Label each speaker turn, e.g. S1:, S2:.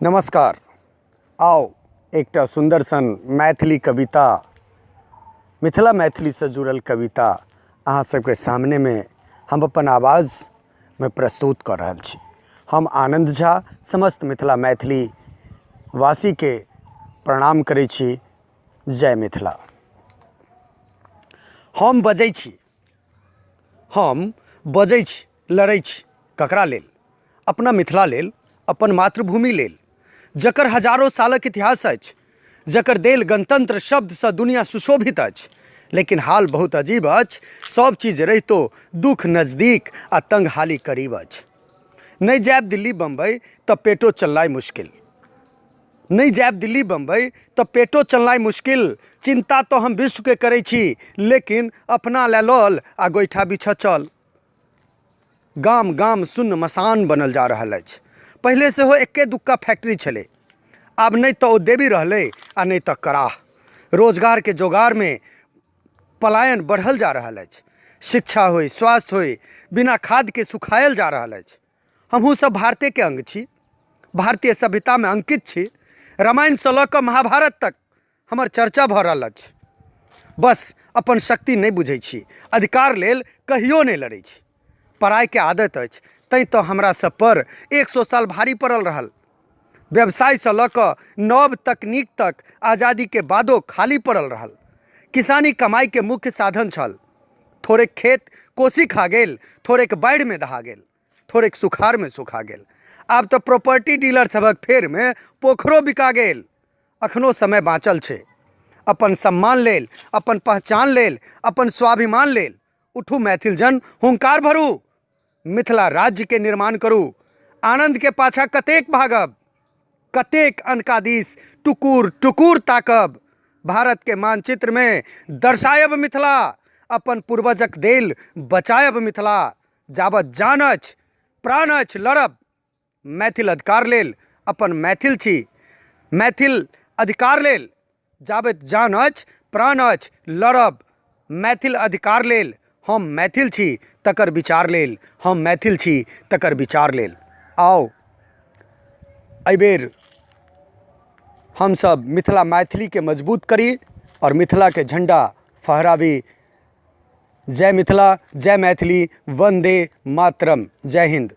S1: नमस्कार। आओ एकटा सुंदर सन मैथिली कविता मिथिला मैथिली से जुड़ल कविता अहाँ सबके सामने में हम अपन आवाज़ में प्रस्तुत कर रहल छी। हम आनंद झा समस्त मिथिला मैथिली वासी के प्रणाम करै छी। जय मिथिला। हम बजै छी, लड़ै छी ककरा लेल? अपना मिथिला लेल, अपन मातृभूमि लेल, जकर हजारों सालक इतिहास अछि, जकर देल गणतंत्र शब्द से दुनिया सुशोभित अछि। लेकिन हाल बहुत अजीब अछि, सब चीज रहितो दुख नजदीक आ तंग हाली करीब अछि। नहीं जायब दिल्ली बम्बई तो पेटो चलनाई मुश्किल, नहीं जायब दिल्ली बम्बई तो पेटो चलनाई मुश्किल। चिंता तो हम विश्व के करै छी, लेकिन अपना लैल आ गोईठा बिछा चल। गाम गाम शून्य मसान बनल जा रहल अछि। पहले से हो एक्के दुक्का फैक्ट्री छले, आब नहीं तो ओ देवी रहले आ नहीं तो कराह। रोजगार के जोगार में पलायन बढ़ल जा रहल अछि। शिक्षा होय, स्वास्थ्य होय, बिना खाद के सुखायल जा रहल अछि। हमहूँ सब भारतीय के अंग छी, भारतीय सभ्यता में अंकित छी। रामायण से लऽ कऽ महाभारत तक हमर चर्चा भऽ रहल अछि। बस अपन शक्ति नहीं बुझै छी, अधिकार लेल कहियो नहीं लड़ै छी। पराय के आदत अछि, तैं तो हमरा सब पर 100 साल भारी पड़ल रहल। व्यवसाय से लऽ कऽ नव तकनीक तक आज़ादी के बादो खाली पड़ल रहल। किसानी कमाई के मुख्य साधन छल। थोड़ेक खेत कोसी खा गेल, थोड़ेक बाढ़ि में दहा गेल, थोड़ेक सुखाड़ में सुखा गेल। आब तो प्रॉपर्टी डीलर सबक फेर में पोखरो बिका गेल। अखनो समय बाँचल छै। अपन सम्मान लेल, अपन पहचान लेल, अपन स्वाभिमान लेल उठू मैथिल जन, हुंकार भरू। मिथिला राज्य के निर्माण करू। आनंद के पाछा कतेक भागब, कतेक अनका दिस टुकुर टुकुर ताकब। भारत के मानचित्र में दर्शायब मिथिला, अपन पूर्वजक देल बचायब मिथिला। जाबत जान अछि प्राण अछि लड़ब, मैथिल अधिकार लेल अपन मैथिल छी। मैथिल अधिकार लेल जाबत जान अछि प्राण अछि लड़ब, मैथिल अधिकार लेल। हम मैथिल छी तकर विचार लेल, हम मैथिल छी तकर विचार लेल। आओ एहिबेर हम सब मिथिला मैथिली के मजबूत करी और मिथिला के झंडा फहरावी। जय मिथिला, जय मैथिली, वंदे मातरम। जय हिंद।